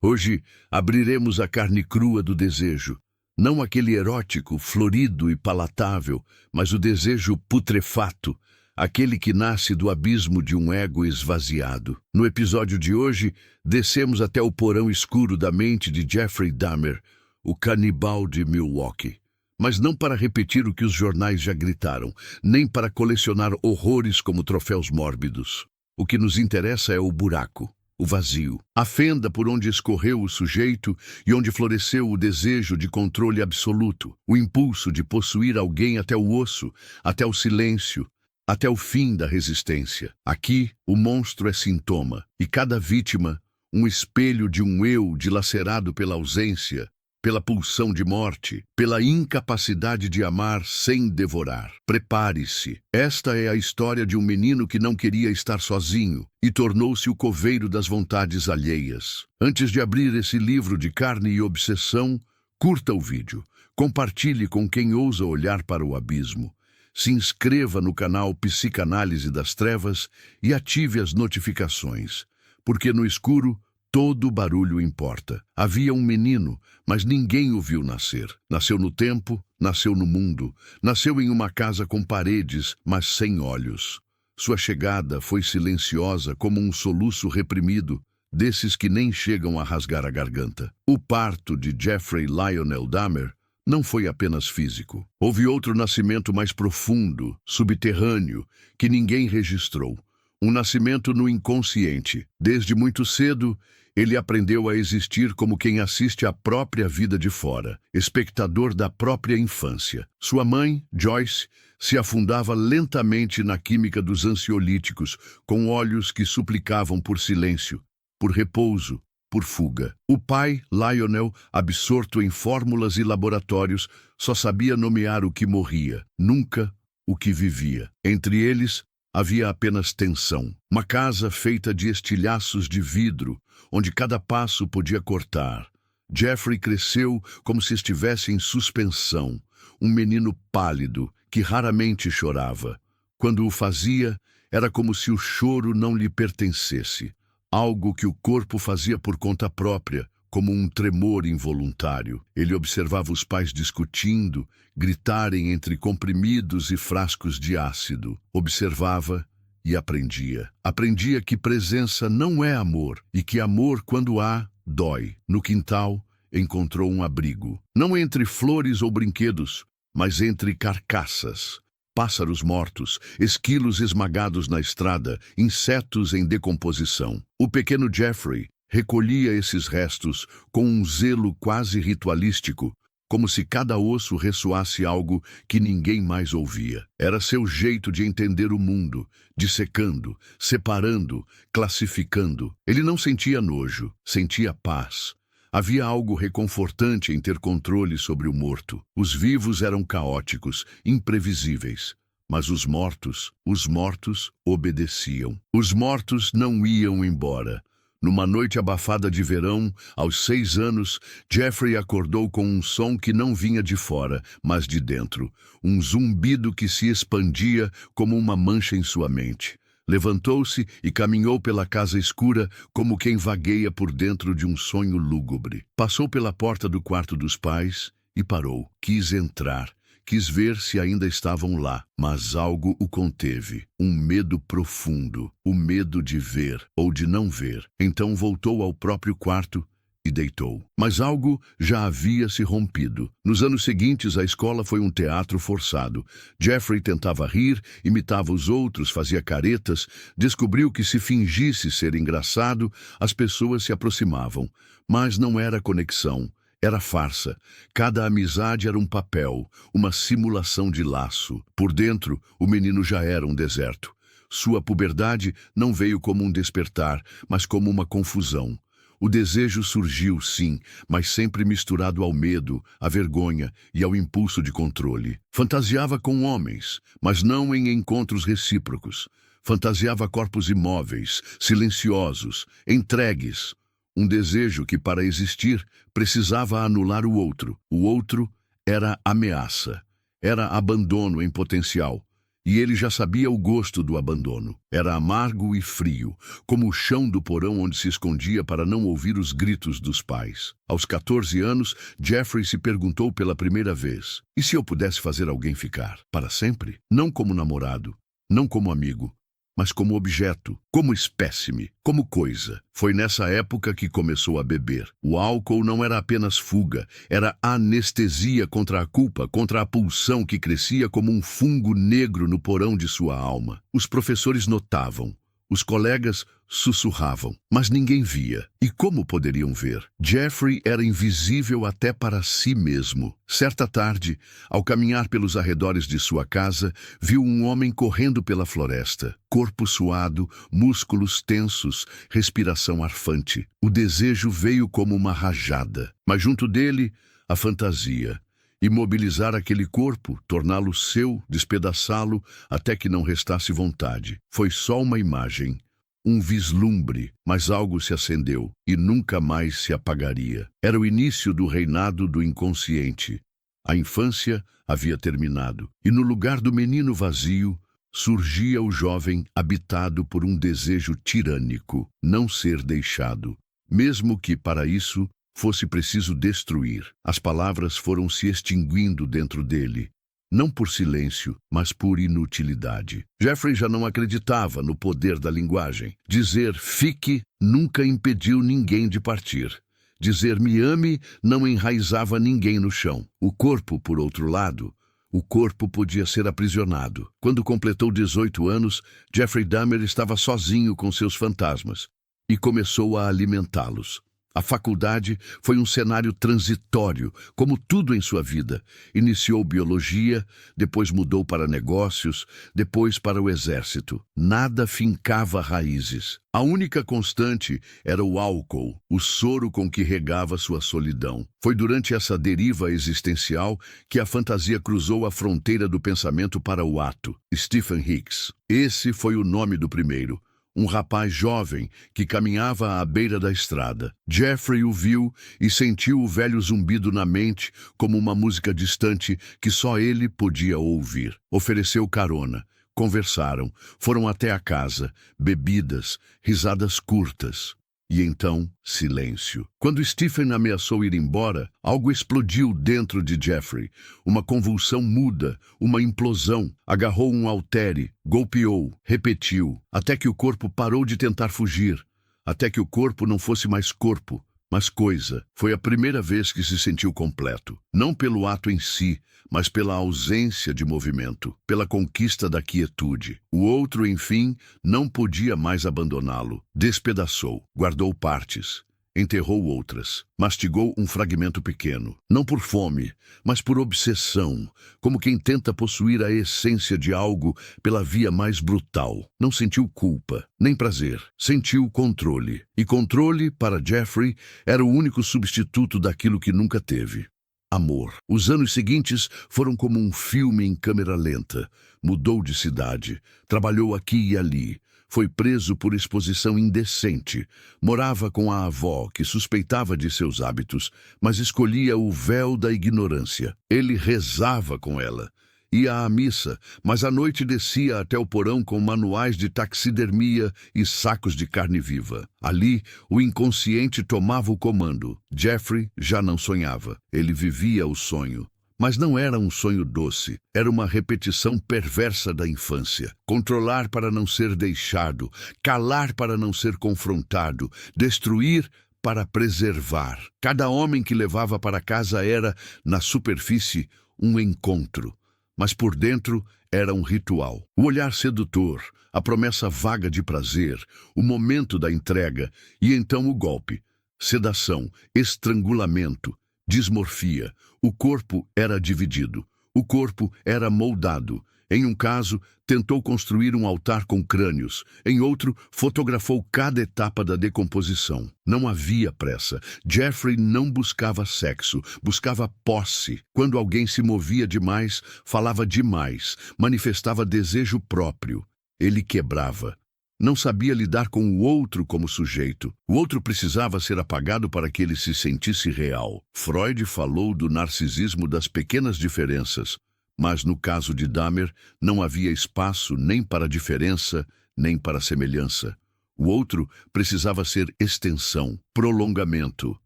Hoje abriremos a carne crua do desejo. Não aquele erótico, florido e palatável, mas o desejo putrefato, aquele que nasce do abismo de um ego esvaziado. No episódio de hoje, descemos até o porão escuro da mente de Jeffrey Dahmer, o canibal de Milwaukee. Mas não para repetir o que os jornais já gritaram, nem para colecionar horrores como troféus mórbidos. O que nos interessa é o buraco, o vazio, a fenda por onde escorreu o sujeito e onde floresceu o desejo de controle absoluto, o impulso de possuir alguém até o osso, até o silêncio, até o fim da resistência. Aqui, o monstro é sintoma, e cada vítima, um espelho de um eu dilacerado pela ausência, pela pulsão de morte, pela incapacidade de amar sem devorar. Prepare-se. Esta é a história de um menino que não queria estar sozinho e tornou-se o coveiro das vontades alheias. Antes de abrir esse livro de carne e obsessão, curta o vídeo, compartilhe com quem ousa olhar para o abismo. Se inscreva no canal Psicanálise das Trevas e ative as notificações, porque no escuro todo barulho importa. Havia um menino, mas ninguém o viu nascer. Nasceu no tempo, nasceu no mundo, nasceu em uma casa com paredes, mas sem olhos. Sua chegada foi silenciosa como um soluço reprimido, desses que nem chegam a rasgar a garganta. O parto de Jeffrey Lionel Dahmer não foi apenas físico. Houve outro nascimento mais profundo, subterrâneo, que ninguém registrou. Um nascimento no inconsciente. Desde muito cedo, ele aprendeu a existir como quem assiste à própria vida de fora, espectador da própria infância. Sua mãe, Joyce, se afundava lentamente na química dos ansiolíticos, com olhos que suplicavam por silêncio, por repouso, por fuga. O pai, Lionel, absorto em fórmulas e laboratórios, só sabia nomear o que morria, nunca o que vivia. Entre eles, havia apenas tensão. Uma casa feita de estilhaços de vidro, onde cada passo podia cortar. Jeffrey cresceu como se estivesse em suspensão, um menino pálido que raramente chorava. Quando o fazia, era como se o choro não lhe pertencesse, algo que o corpo fazia por conta própria, como um tremor involuntário. Ele observava os pais discutindo, gritarem entre comprimidos e frascos de ácido. Observava e aprendia. Aprendia que presença não é amor e que amor, quando há, dói. No quintal, encontrou um abrigo. Não entre flores ou brinquedos, mas entre carcaças. Pássaros mortos, esquilos esmagados na estrada, insetos em decomposição. O pequeno Jeffrey recolhia esses restos com um zelo quase ritualístico, como se cada osso ressoasse algo que ninguém mais ouvia. Era seu jeito de entender o mundo, dissecando, separando, classificando. Ele não sentia nojo, sentia paz. Havia algo reconfortante em ter controle sobre o morto. Os vivos eram caóticos, imprevisíveis. Mas os mortos obedeciam. Os mortos não iam embora. Numa noite abafada de verão, aos 6 anos, Jeffrey acordou com um som que não vinha de fora, mas de dentro. Um zumbido que se expandia como uma mancha em sua mente. Levantou-se e caminhou pela casa escura como quem vagueia por dentro de um sonho lúgubre. Passou pela porta do quarto dos pais e parou. Quis entrar. Quis ver se ainda estavam lá, mas algo o conteve. Um medo profundo, o medo de ver ou de não ver. Então voltou ao próprio quarto e deitou. Mas algo já havia se rompido. Nos anos seguintes, a escola foi um teatro forçado. Jeffrey tentava rir, imitava os outros, fazia caretas, descobriu que se fingisse ser engraçado, as pessoas se aproximavam. Mas não era conexão. Era farsa. Cada amizade era um papel, uma simulação de laço. Por dentro, o menino já era um deserto. Sua puberdade não veio como um despertar, mas como uma confusão. O desejo surgiu, sim, mas sempre misturado ao medo, à vergonha e ao impulso de controle. Fantasiava com homens, mas não em encontros recíprocos. Fantasiava corpos imóveis, silenciosos, entregues. Um desejo que, para existir, precisava anular o outro. O outro era ameaça, era abandono em potencial. e ele já sabia o gosto do abandono. Era amargo e frio, como o chão do porão onde se escondia para não ouvir os gritos dos pais. Aos 14 anos, Jeffrey se perguntou pela primeira vez: e se eu pudesse fazer alguém ficar? Para sempre? Não como namorado, não como amigo, mas como objeto, como espécime, como coisa. Foi nessa época que começou a beber. O álcool não era apenas fuga, era anestesia contra a culpa, contra a pulsão que crescia como um fungo negro no porão de sua alma. Os professores notavam, os colegas sussurravam, mas ninguém via. E como poderiam ver? Jeffrey era invisível até para si mesmo. Certa tarde, ao caminhar pelos arredores de sua casa, viu um homem correndo pela floresta. Corpo suado, músculos tensos, respiração arfante. O desejo veio como uma rajada, mas junto dele, a fantasia. Imobilizar aquele corpo, torná-lo seu, despedaçá-lo até que não restasse vontade. Foi só uma imagem, um vislumbre, mas algo se acendeu e nunca mais se apagaria. Era o início do reinado do inconsciente. A infância havia terminado, e no lugar do menino vazio, surgia o jovem habitado por um desejo tirânico, não ser deixado, mesmo que para isso fosse preciso destruir. As palavras foram se extinguindo dentro dele, não por silêncio, mas por inutilidade. Jeffrey já não acreditava no poder da linguagem. Dizer "fique" nunca impediu ninguém de partir. Dizer "me ame" não enraizava ninguém no chão. O corpo, por outro lado, o corpo podia ser aprisionado. Quando completou 18 anos, Jeffrey Dahmer estava sozinho com seus fantasmas e começou a alimentá-los. A faculdade foi um cenário transitório, como tudo em sua vida. Iniciou biologia, depois mudou para negócios, depois para o exército. Nada fincava raízes. A única constante era o álcool, o soro com que regava sua solidão. Foi durante essa deriva existencial que a fantasia cruzou a fronteira do pensamento para o ato. Stephen Hicks. Esse foi o nome do primeiro. Um rapaz jovem que caminhava à beira da estrada. Jeffrey o viu e sentiu o velho zumbido na mente como uma música distante que só ele podia ouvir. Ofereceu carona. Conversaram. Foram até a casa. Bebidas, risadas curtas. E então, silêncio. Quando Stephen ameaçou ir embora, algo explodiu dentro de Jeffrey. Uma convulsão muda, uma implosão. Agarrou um haltere, golpeou, repetiu, até que o corpo parou de tentar fugir. Até que o corpo não fosse mais corpo, mas coisa. Foi a primeira vez que se sentiu completo. Não pelo ato em si, mas pela ausência de movimento, pela conquista da quietude. O outro, enfim, não podia mais abandoná-lo. Despedaçou, guardou partes, enterrou outras, mastigou um fragmento pequeno. Não por fome, mas por obsessão, como quem tenta possuir a essência de algo pela via mais brutal. Não sentiu culpa, nem prazer. Sentiu controle. E controle, para Jeffrey, era o único substituto daquilo que nunca teve. Amor. Os anos seguintes foram como um filme em câmera lenta. Mudou de cidade, trabalhou aqui e ali, foi preso por exposição indecente. Morava com a avó, que suspeitava de seus hábitos, mas escolhia o véu da ignorância. Ele rezava com ela. Ia à missa, mas à noite descia até o porão com manuais de taxidermia e sacos de carne viva. Ali, o inconsciente tomava o comando. Jeffrey já não sonhava. Ele vivia o sonho. Mas não era um sonho doce. Era uma repetição perversa da infância. Controlar para não ser deixado, calar para não ser confrontado, destruir para preservar. Cada homem que levava para casa era, na superfície, um encontro. Mas por dentro era um ritual. O olhar sedutor, a promessa vaga de prazer, o momento da entrega e então o golpe. Sedação, estrangulamento, dismorfia. O corpo era dividido. O corpo era moldado. Em um caso, tentou construir um altar com crânios. Em outro, fotografou cada etapa da decomposição. Não havia pressa. Jeffrey não buscava sexo, buscava posse. Quando alguém se movia demais, falava demais, manifestava desejo próprio. Ele quebrava. Não sabia lidar com o outro como sujeito. O outro precisava ser apagado para que ele se sentisse real. Freud falou do narcisismo das pequenas diferenças. Mas no caso de Dahmer, não havia espaço nem para diferença, nem para semelhança. O outro precisava ser extensão, prolongamento,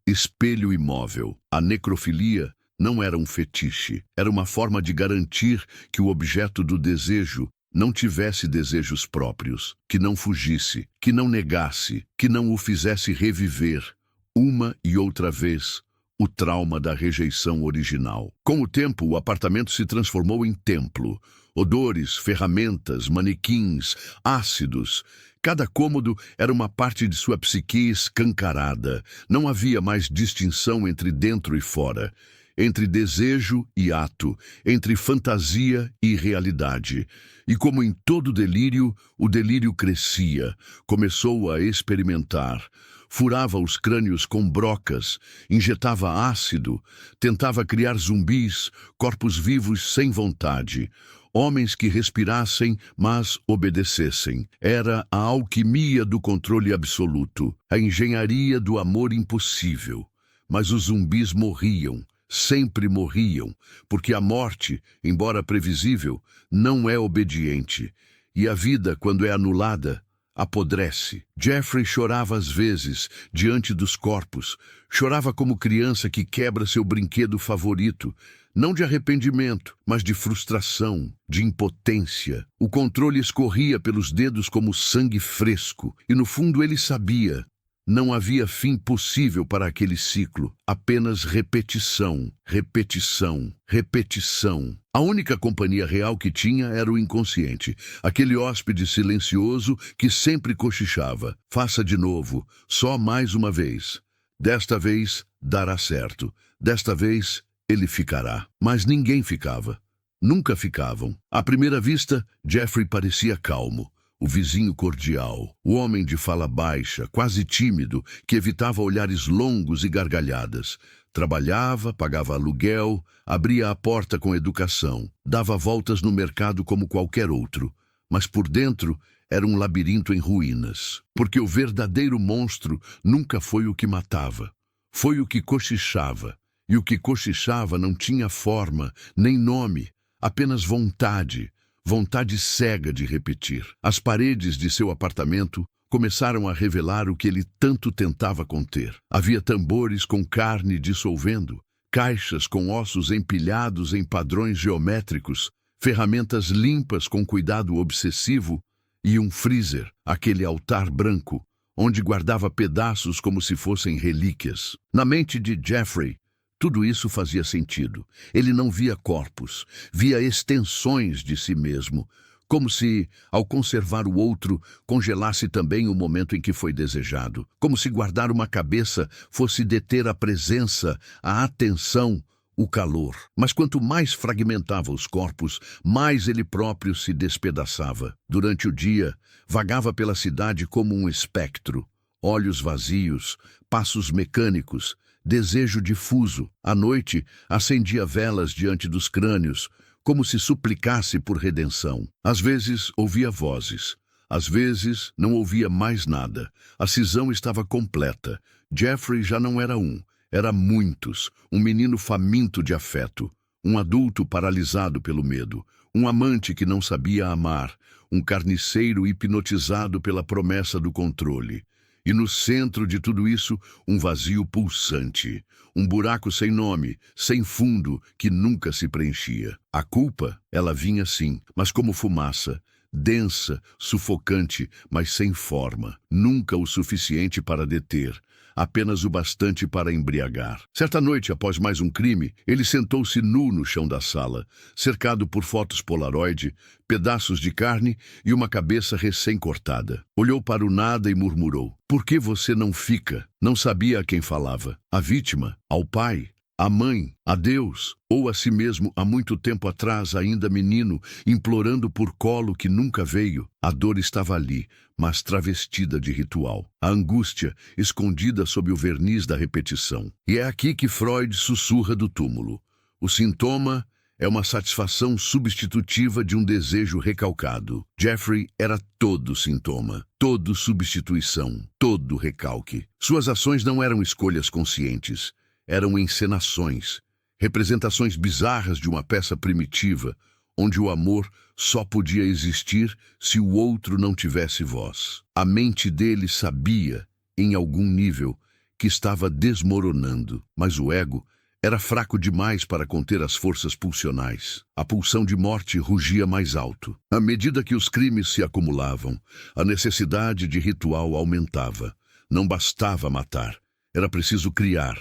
espelho imóvel. A necrofilia não era um fetiche, era uma forma de garantir que o objeto do desejo não tivesse desejos próprios, que não fugisse, que não negasse, que não o fizesse reviver, uma e outra vez, o trauma da rejeição original. Com o tempo, o apartamento se transformou em templo. Odores, ferramentas, manequins, ácidos. Cada cômodo era uma parte de sua psique escancarada. Não havia mais distinção entre dentro e fora, entre desejo e ato, entre fantasia e realidade. E como em todo delírio, o delírio crescia, começou a experimentar. Furava os crânios com brocas, injetava ácido, tentava criar zumbis, corpos vivos sem vontade. Homens que respirassem, mas obedecessem. Era a alquimia do controle absoluto, a engenharia do amor impossível. Mas os zumbis morriam, sempre morriam, porque a morte, embora previsível, não é obediente. E a vida, quando é anulada, apodrece. Jeffrey chorava às vezes, diante dos corpos. Chorava como criança que quebra seu brinquedo favorito. Não de arrependimento, mas de frustração, de impotência. O controle escorria pelos dedos como sangue fresco. E no fundo ele sabia. Não havia fim possível para aquele ciclo, apenas repetição, repetição, repetição. A única companhia real que tinha era o inconsciente, aquele hóspede silencioso que sempre cochichava. Faça de novo, só mais uma vez. Desta vez dará certo, desta vez ele ficará. Mas ninguém ficava. Nunca ficavam. À primeira vista, Jeffrey parecia calmo. O vizinho cordial, o homem de fala baixa, quase tímido, que evitava olhares longos e gargalhadas. Trabalhava, pagava aluguel, abria a porta com educação, dava voltas no mercado como qualquer outro. Mas por dentro era um labirinto em ruínas. Porque o verdadeiro monstro nunca foi o que matava. Foi o que cochichava. E o que cochichava não tinha forma, nem nome, apenas vontade. Vontade cega de repetir. As paredes de seu apartamento começaram a revelar o que ele tanto tentava conter. Havia tambores com carne dissolvendo, caixas com ossos empilhados em padrões geométricos, ferramentas limpas com cuidado obsessivo e um freezer, aquele altar branco, onde guardava pedaços como se fossem relíquias. Na mente de Jeffrey, tudo isso fazia sentido. Ele não via corpos, via extensões de si mesmo, como se, ao conservar o outro, congelasse também o momento em que foi desejado. Como se guardar uma cabeça fosse deter a presença, a atenção, o calor. Mas quanto mais fragmentava os corpos, mais ele próprio se despedaçava. Durante o dia, vagava pela cidade como um espectro. Olhos vazios, passos mecânicos, desejo difuso. À noite, acendia velas diante dos crânios, como se suplicasse por redenção. Às vezes, ouvia vozes. Às vezes, não ouvia mais nada. A cisão estava completa. Jeffrey já não era um, era muitos. Um menino faminto de afeto. Um adulto paralisado pelo medo. Um amante que não sabia amar. Um carniceiro hipnotizado pela promessa do controle. E no centro de tudo isso, um vazio pulsante, um buraco sem nome, sem fundo, que nunca se preenchia. A culpa, ela vinha sim, mas como fumaça, densa, sufocante, mas sem forma, nunca o suficiente para deter, apenas o bastante para embriagar. Certa noite, após mais um crime, ele sentou-se nu no chão da sala, cercado por fotos Polaroid, pedaços de carne e uma cabeça recém-cortada. Olhou para o nada e murmurou: "Por que você não fica?" Não sabia a quem falava. A vítima? Ao pai? A mãe? A Deus? Ou a si mesmo há muito tempo atrás, ainda menino, implorando por colo que nunca veio? A dor estava ali, mas travestida de ritual. A angústia, escondida sob o verniz da repetição. E é aqui que Freud sussurra do túmulo. O sintoma é uma satisfação substitutiva de um desejo recalcado. Jeffrey era todo sintoma, todo substituição, todo recalque. Suas ações não eram escolhas conscientes, eram encenações. representações bizarras de uma peça primitiva, onde o amor só podia existir se o outro não tivesse voz. A mente dele sabia, em algum nível, que estava desmoronando, mas o ego era fraco demais para conter as forças pulsionais. A pulsão de morte rugia mais alto. À medida que os crimes se acumulavam, a necessidade de ritual aumentava. Não bastava matar, era preciso criar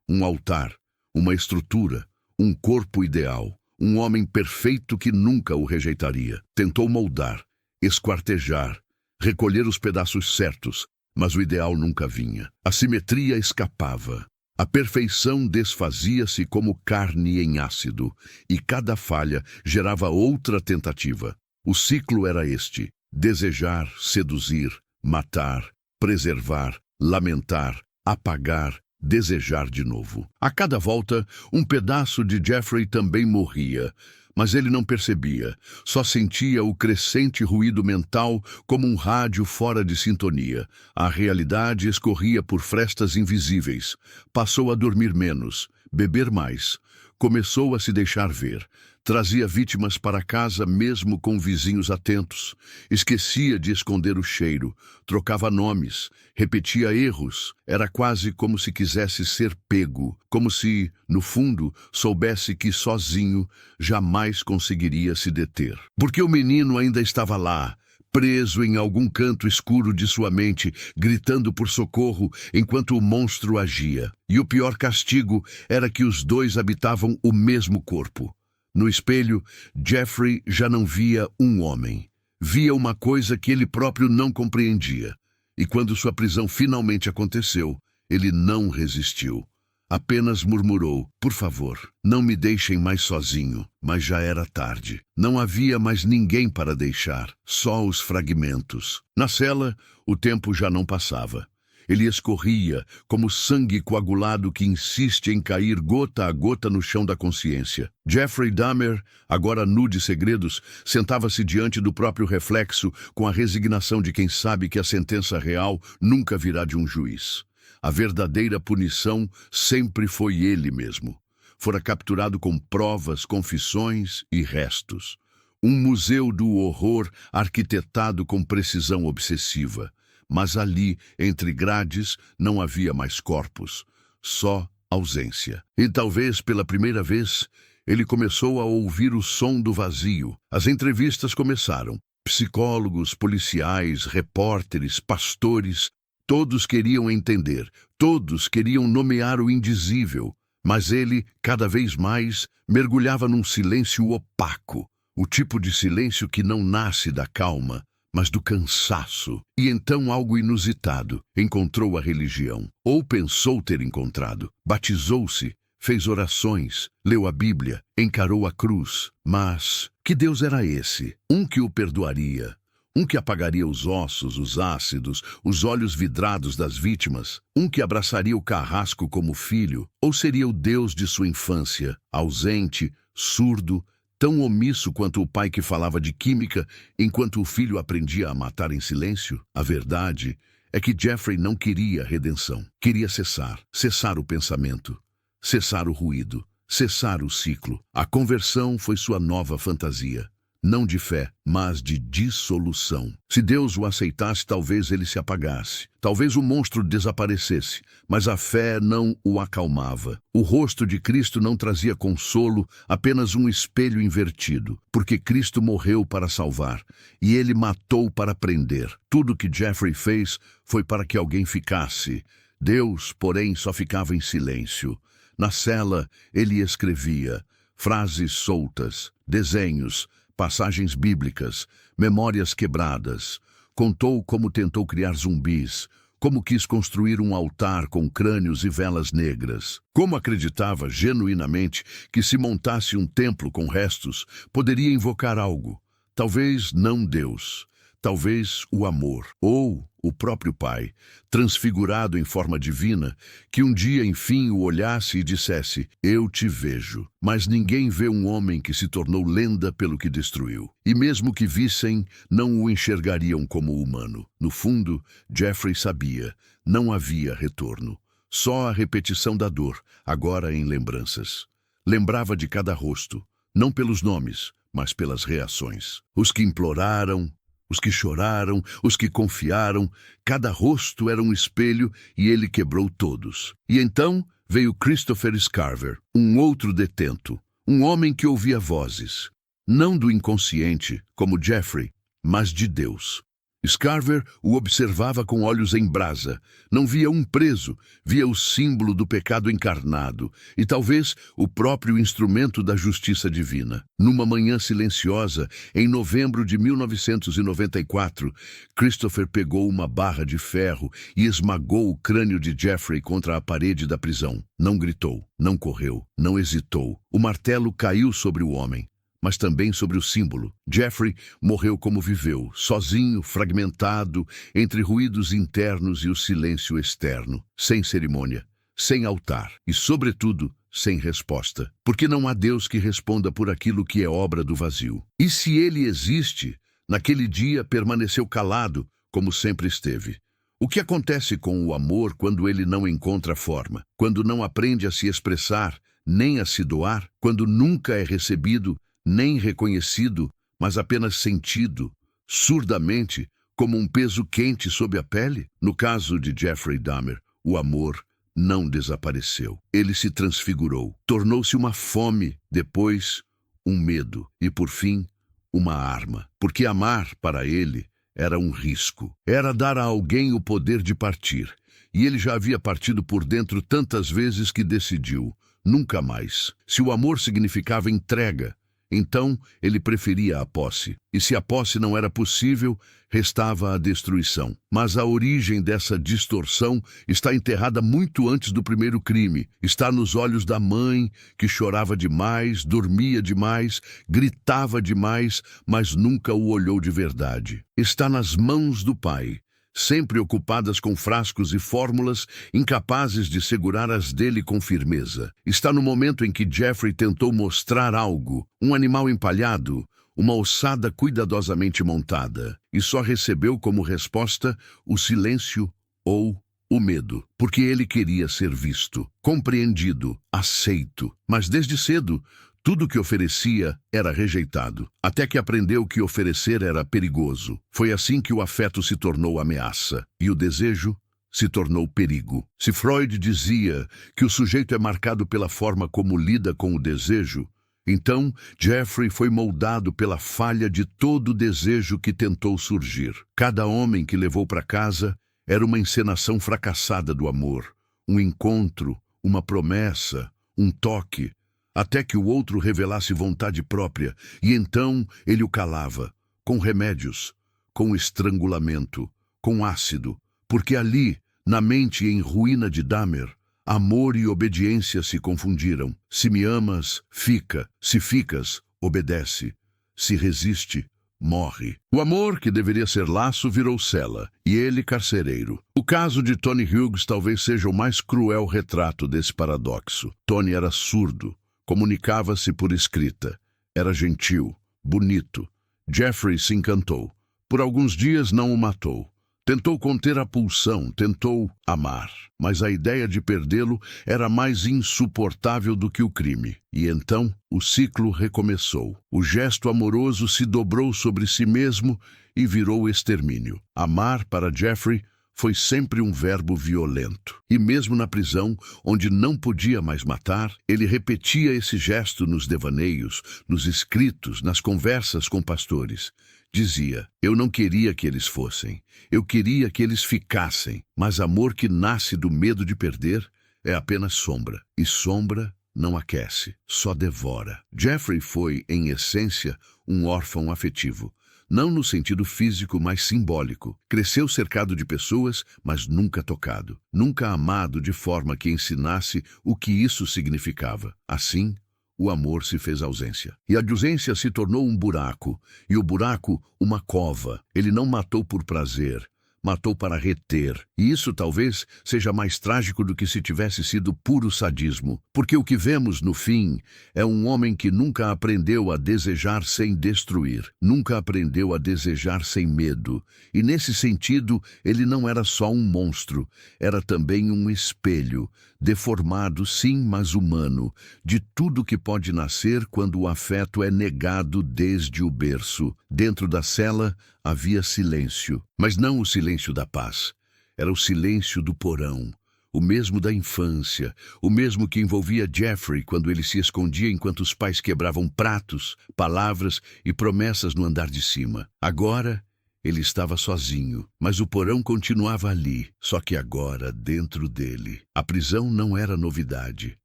um altar, uma estrutura, um corpo ideal, um homem perfeito que nunca o rejeitaria. Tentou moldar, esquartejar, recolher os pedaços certos, mas o ideal nunca vinha. A simetria escapava. A perfeição desfazia-se como carne em ácido, e cada falha gerava outra tentativa. O ciclo era este: desejar, seduzir, matar, preservar, lamentar, apagar, desejar de novo. A cada volta, um pedaço de Jeffrey também morria, mas ele não percebia, só sentia o crescente ruído mental como um rádio fora de sintonia. A realidade escorria por frestas invisíveis. Passou a dormir menos, beber mais. Começou a se deixar ver. Trazia vítimas para casa mesmo com vizinhos atentos. Esquecia de esconder o cheiro. Trocava nomes. Repetia erros. Era quase como se quisesse ser pego. Como se, no fundo, soubesse que sozinho jamais conseguiria se deter. Porque o menino ainda estava lá, preso em algum canto escuro de sua mente, gritando por socorro enquanto o monstro agia. E o pior castigo era que os dois habitavam o mesmo corpo. No espelho, Jeffrey já não via um homem. Via uma coisa que ele próprio não compreendia. E quando sua prisão finalmente aconteceu, ele não resistiu. Apenas murmurou: "Por favor, não me deixem mais sozinho." Mas já era tarde. Não havia mais ninguém para deixar, só os fragmentos. Na cela, o tempo já não passava. Ele escorria, como sangue coagulado que insiste em cair gota a gota no chão da consciência. Jeffrey Dahmer, agora nu de segredos, sentava-se diante do próprio reflexo com a resignação de quem sabe que a sentença real nunca virá de um juiz. A verdadeira punição sempre foi ele mesmo. Fora capturado com provas, confissões e restos. Um museu do horror arquitetado com precisão obsessiva. Mas ali, entre grades, não havia mais corpos, só ausência. E talvez pela primeira vez, ele começou a ouvir o som do vazio. As entrevistas começaram. Psicólogos, policiais, repórteres, pastores, todos queriam entender, todos queriam nomear o indizível. Mas ele, cada vez mais, mergulhava num silêncio opaco, o tipo de silêncio que não nasce da calma, mas do cansaço. E então algo inusitado. Encontrou a religião, ou pensou ter encontrado. Batizou-se, fez orações, leu a Bíblia, encarou a cruz. Mas que Deus era esse? Um que o perdoaria, um que apagaria os ossos, os ácidos, os olhos vidrados das vítimas, um que abraçaria o carrasco como filho, ou seria o Deus de sua infância, ausente, surdo, tão omisso quanto o pai que falava de química enquanto o filho aprendia a matar em silêncio? A verdade é que Jeffrey não queria redenção. Queria cessar o pensamento, cessar o ruído, cessar o ciclo. A conversão foi sua nova fantasia. Não de fé, mas de dissolução. Se Deus o aceitasse, talvez ele se apagasse. Talvez o monstro desaparecesse, mas a fé não o acalmava. O rosto de Cristo não trazia consolo, apenas um espelho invertido, porque Cristo morreu para salvar, e ele matou para prender. Tudo que Jeffrey fez foi para que alguém ficasse. Deus, porém, só ficava em silêncio. Na cela, ele escrevia frases soltas, desenhos, passagens bíblicas, memórias quebradas. Contou como tentou criar zumbis, como quis construir um altar com crânios e velas negras. Como acreditava genuinamente que se montasse um templo com restos, poderia invocar algo. Talvez não Deus, talvez o amor, ou o próprio Pai, transfigurado em forma divina, que um dia, enfim, o olhasse e dissesse: "Eu te vejo." Mas ninguém vê um homem que se tornou lenda pelo que destruiu. E mesmo que vissem, não o enxergariam como humano. No fundo, Jeffrey sabia, não havia retorno. Só a repetição da dor, agora em lembranças. Lembrava de cada rosto, não pelos nomes, mas pelas reações. Os que imploraram, os que choraram, os que confiaram, cada rosto era um espelho e ele quebrou todos. E então veio Christopher Scarver, um outro detento, um homem que ouvia vozes, não do inconsciente, como Jeffrey, mas de Deus. Scarver o observava com olhos em brasa. Não via um preso, via o símbolo do pecado encarnado e talvez o próprio instrumento da justiça divina. Numa manhã silenciosa, em novembro de 1994, Christopher pegou uma barra de ferro e esmagou o crânio de Jeffrey contra a parede da prisão. Não gritou, não correu, não hesitou. O martelo caiu sobre o homem, mas também sobre o símbolo. Jeffrey morreu como viveu, sozinho, fragmentado, entre ruídos internos e o silêncio externo, sem cerimônia, sem altar e, sobretudo, sem resposta. Porque não há Deus que responda por aquilo que é obra do vazio. E se ele existe, naquele dia permaneceu calado, como sempre esteve. O que acontece com o amor quando ele não encontra forma, quando não aprende a se expressar, nem a se doar, quando nunca é recebido, nem reconhecido, mas apenas sentido, surdamente, como um peso quente sob a pele? No caso de Jeffrey Dahmer, o amor não desapareceu. Ele se transfigurou, tornou-se uma fome, depois um medo e, por fim, uma arma. Porque amar, para ele, era um risco. Era dar a alguém o poder de partir. E ele já havia partido por dentro tantas vezes que decidiu, nunca mais. Se o amor significava entrega, então ele preferia a posse. E se a posse não era possível, restava a destruição. Mas a origem dessa distorção está enterrada muito antes do primeiro crime. Está nos olhos da mãe, que chorava demais, dormia demais, gritava demais, mas nunca o olhou de verdade. Está nas mãos do pai, sempre ocupadas com frascos e fórmulas, incapazes de segurar as dele com firmeza. Está no momento em que Jeffrey tentou mostrar algo, um animal empalhado, uma ossada cuidadosamente montada, e só recebeu como resposta o silêncio ou o medo, porque ele queria ser visto, compreendido, aceito. Mas desde cedo, tudo que oferecia era rejeitado, até que aprendeu que oferecer era perigoso. Foi assim que o afeto se tornou ameaça e o desejo se tornou perigo. Se Freud dizia que o sujeito é marcado pela forma como lida com o desejo, então Jeffrey foi moldado pela falha de todo desejo que tentou surgir. Cada homem que levou para casa era uma encenação fracassada do amor, um encontro, uma promessa, um toque, até que o outro revelasse vontade própria, e então ele o calava, com remédios, com estrangulamento, com ácido, porque ali, na mente em ruína de Dahmer, amor e obediência se confundiram. Se me amas, fica. Se ficas, obedece. Se resiste, morre. O amor, que deveria ser laço, virou cela, e ele carcereiro. O caso de Tony Hughes talvez seja o mais cruel retrato desse paradoxo. Tony era surdo. Comunicava-se por escrita. Era gentil, bonito. Jeffrey se encantou. Por alguns dias não o matou. Tentou conter a pulsão, tentou amar. Mas a ideia de perdê-lo era mais insuportável do que o crime. E então o ciclo recomeçou. O gesto amoroso se dobrou sobre si mesmo e virou extermínio. Amar para Jeffrey foi sempre um verbo violento. E mesmo na prisão, onde não podia mais matar, ele repetia esse gesto nos devaneios, nos escritos, nas conversas com pastores. Dizia, eu não queria que eles fossem, eu queria que eles ficassem. Mas amor que nasce do medo de perder é apenas sombra. E sombra não aquece, só devora. Jeffrey foi, em essência, um órfão afetivo. Não no sentido físico, mas simbólico. Cresceu cercado de pessoas, mas nunca tocado. Nunca amado de forma que ensinasse o que isso significava. Assim, o amor se fez ausência. E a ausência se tornou um buraco, e o buraco uma cova. Ele não matou por prazer, matou para reter. E isso talvez seja mais trágico do que se tivesse sido puro sadismo. Porque o que vemos no fim é um homem que nunca aprendeu a desejar sem destruir. Nunca aprendeu a desejar sem medo. E nesse sentido, ele não era só um monstro. Era também um espelho. Deformado, sim, mas humano. De tudo que pode nascer quando o afeto é negado desde o berço. Dentro da cela havia silêncio, mas não o silêncio da paz. Era o silêncio do porão, o mesmo da infância, o mesmo que envolvia Jeffrey quando ele se escondia enquanto os pais quebravam pratos, palavras e promessas no andar de cima. Agora, ele estava sozinho, mas o porão continuava ali, só que agora dentro dele. A prisão não era novidade.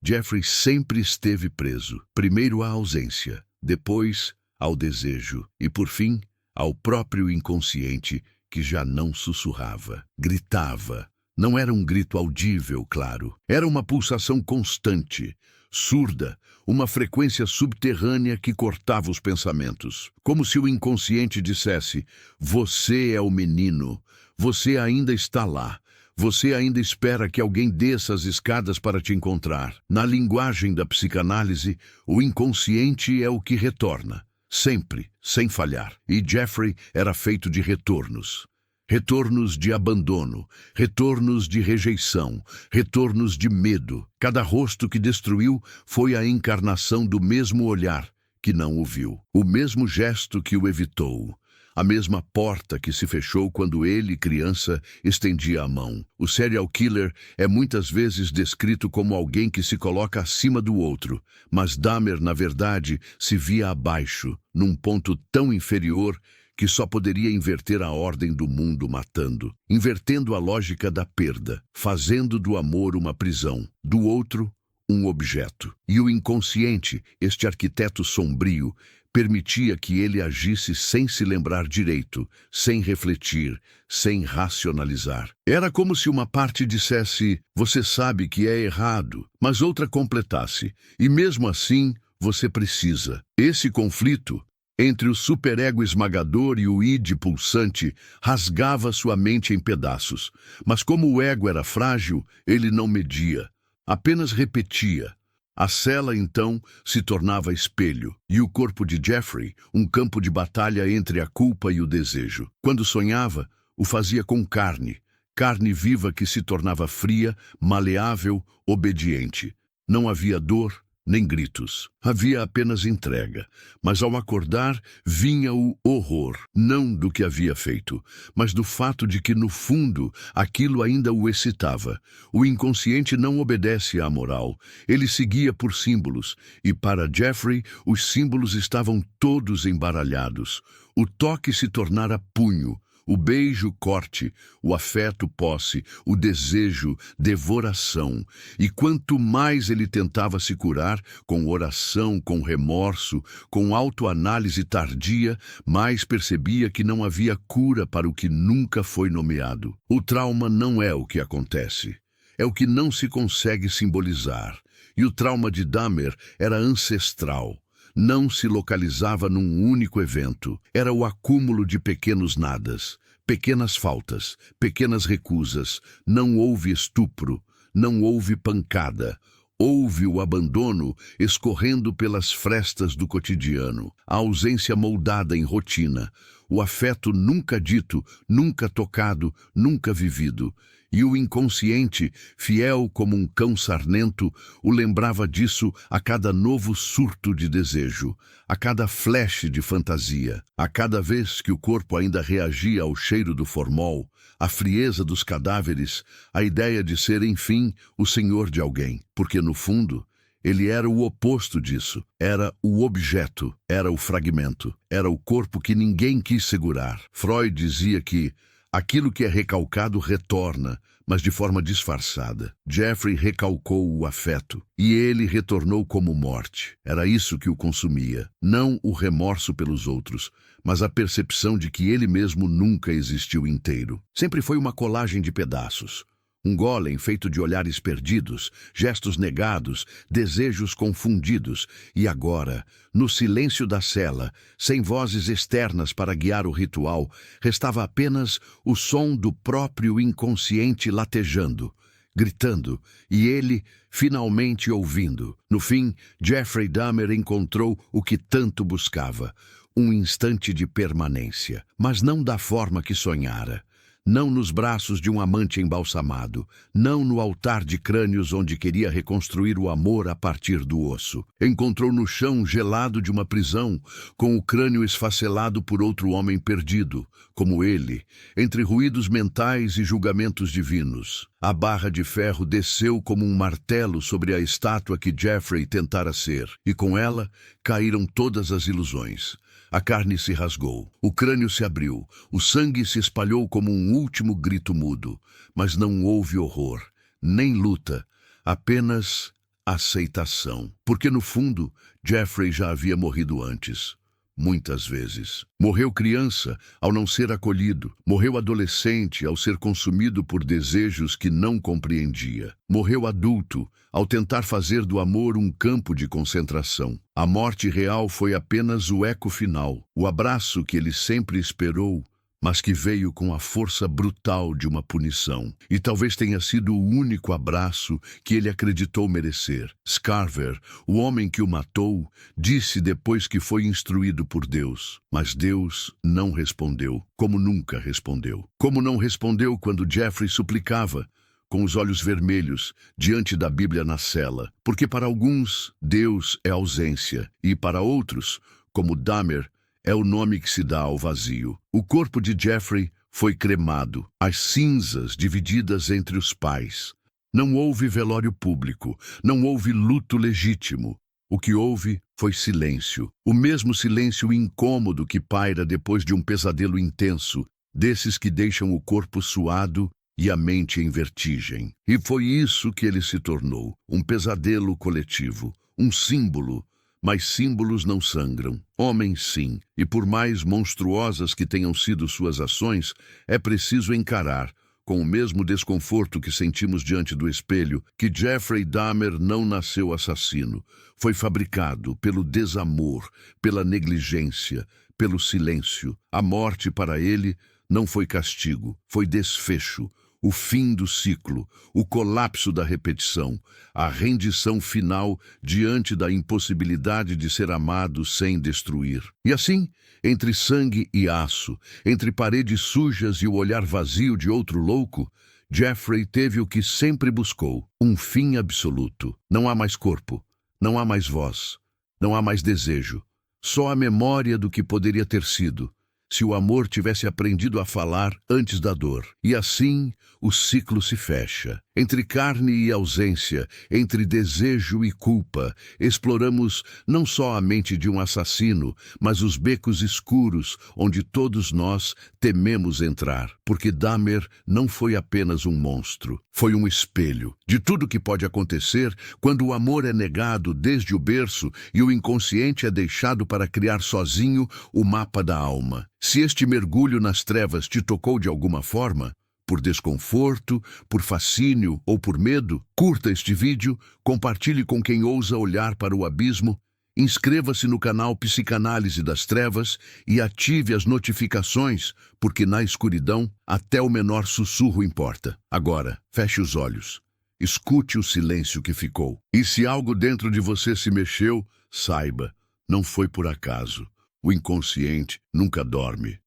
Jeffrey sempre esteve preso. Primeiro à ausência, depois ao desejo e, por fim, ao próprio inconsciente que já não sussurrava, gritava. Não era um grito audível, claro. Era uma pulsação constante, surda, uma frequência subterrânea que cortava os pensamentos. Como se o inconsciente dissesse: você é o menino, você ainda está lá. Você ainda espera que alguém desça as escadas para te encontrar. Na linguagem da psicanálise, o inconsciente é o que retorna. Sempre, sem falhar. E Jeffrey era feito de retornos. Retornos de abandono, retornos de rejeição, retornos de medo. Cada rosto que destruiu foi a encarnação do mesmo olhar que não o viu. O mesmo gesto que o evitou. A mesma porta que se fechou quando ele, criança, estendia a mão. O serial killer é muitas vezes descrito como alguém que se coloca acima do outro, mas Dahmer, na verdade, se via abaixo, num ponto tão inferior que só poderia inverter a ordem do mundo matando, invertendo a lógica da perda, fazendo do amor uma prisão, do outro um objeto. E o inconsciente, este arquiteto sombrio, permitia que ele agisse sem se lembrar direito, sem refletir, sem racionalizar. Era como se uma parte dissesse: você sabe que é errado, mas outra completasse: e mesmo assim, você precisa. Esse conflito entre o superego esmagador e o id pulsante rasgava sua mente em pedaços. Mas como o ego era frágil, ele não media, apenas repetia. A cela, então, se tornava espelho, e o corpo de Jeffrey, um campo de batalha entre a culpa e o desejo. Quando sonhava, o fazia com carne, carne viva que se tornava fria, maleável, obediente. Não havia dor, nem gritos. Havia apenas entrega. Mas ao acordar, vinha o horror, não do que havia feito, mas do fato de que, no fundo, aquilo ainda o excitava. O inconsciente não obedece à moral. Ele seguia por símbolos, e para Jeffrey, os símbolos estavam todos embaralhados. O toque se tornara punho, o beijo, corte, o afeto, posse, o desejo, devoração. E quanto mais ele tentava se curar, com oração, com remorso, com autoanálise tardia, mais percebia que não havia cura para o que nunca foi nomeado. O trauma não é o que acontece, é o que não se consegue simbolizar. E o trauma de Dahmer era ancestral. Não se localizava num único evento. Era o acúmulo de pequenos nadas, pequenas faltas, pequenas recusas. Não houve estupro, não houve pancada. Houve o abandono escorrendo pelas frestas do cotidiano, a ausência moldada em rotina, o afeto nunca dito, nunca tocado, nunca vivido. E o inconsciente, fiel como um cão sarnento, o lembrava disso a cada novo surto de desejo, a cada flash de fantasia, a cada vez que o corpo ainda reagia ao cheiro do formol, à frieza dos cadáveres, à ideia de ser, enfim, o senhor de alguém. Porque, no fundo, ele era o oposto disso. Era o objeto, era o fragmento, era o corpo que ninguém quis segurar. Freud dizia que aquilo que é recalcado retorna, mas de forma disfarçada. Jeffrey recalcou o afeto, e ele retornou como morte. Era isso que o consumia. Não o remorso pelos outros, mas a percepção de que ele mesmo nunca existiu inteiro. Sempre foi uma colagem de pedaços. Um golem feito de olhares perdidos, gestos negados, desejos confundidos. E agora, no silêncio da cela, sem vozes externas para guiar o ritual, restava apenas o som do próprio inconsciente latejando, gritando, e ele finalmente ouvindo. No fim, Jeffrey Dahmer encontrou o que tanto buscava, um instante de permanência, mas não da forma que sonhara. Não nos braços de um amante embalsamado, não no altar de crânios onde queria reconstruir o amor a partir do osso. Encontrou no chão gelado de uma prisão, com o crânio esfacelado por outro homem perdido, como ele, entre ruídos mentais e julgamentos divinos. A barra de ferro desceu como um martelo sobre a estátua que Jeffrey tentara ser, e com ela caíram todas as ilusões. A carne se rasgou, o crânio se abriu, o sangue se espalhou como um último grito mudo, mas não houve horror, nem luta, apenas aceitação. Porque no fundo, Jeffrey já havia morrido antes. Muitas vezes. Morreu criança ao não ser acolhido. Morreu adolescente ao ser consumido por desejos que não compreendia. Morreu adulto ao tentar fazer do amor um campo de concentração. A morte real foi apenas o eco final, o abraço que ele sempre esperou, mas que veio com a força brutal de uma punição. E talvez tenha sido o único abraço que ele acreditou merecer. Scarver, o homem que o matou, disse depois que foi instruído por Deus. Mas Deus não respondeu, como nunca respondeu. Como não respondeu quando Jeffrey suplicava, com os olhos vermelhos, diante da Bíblia na cela. Porque para alguns, Deus é ausência, e para outros, como Dahmer, é o nome que se dá ao vazio. O corpo de Jeffrey foi cremado, as cinzas divididas entre os pais. Não houve velório público, não houve luto legítimo. O que houve foi silêncio. O mesmo silêncio incômodo que paira depois de um pesadelo intenso, desses que deixam o corpo suado e a mente em vertigem. E foi isso que ele se tornou, um pesadelo coletivo, um símbolo. Mas símbolos não sangram. Homens, sim. E por mais monstruosas que tenham sido suas ações, é preciso encarar, com o mesmo desconforto que sentimos diante do espelho, que Jeffrey Dahmer não nasceu assassino. Foi fabricado pelo desamor, pela negligência, pelo silêncio. A morte para ele não foi castigo, foi desfecho. O fim do ciclo, o colapso da repetição, a rendição final diante da impossibilidade de ser amado sem destruir. E assim, entre sangue e aço, entre paredes sujas e o olhar vazio de outro louco, Jeffrey teve o que sempre buscou, um fim absoluto. Não há mais corpo, não há mais voz, não há mais desejo, só a memória do que poderia ter sido, se o amor tivesse aprendido a falar antes da dor. E assim, o ciclo se fecha. Entre carne e ausência, entre desejo e culpa, exploramos não só a mente de um assassino, mas os becos escuros onde todos nós tememos entrar. Porque Dahmer não foi apenas um monstro, foi um espelho de tudo que pode acontecer quando o amor é negado desde o berço e o inconsciente é deixado para criar sozinho o mapa da alma. Se este mergulho nas trevas te tocou de alguma forma, por desconforto, por fascínio ou por medo, curta este vídeo, compartilhe com quem ousa olhar para o abismo, inscreva-se no canal Psicanálise das Trevas e ative as notificações, porque na escuridão até o menor sussurro importa. Agora, feche os olhos. Escute o silêncio que ficou. E se algo dentro de você se mexeu, saiba, não foi por acaso. O inconsciente nunca dorme.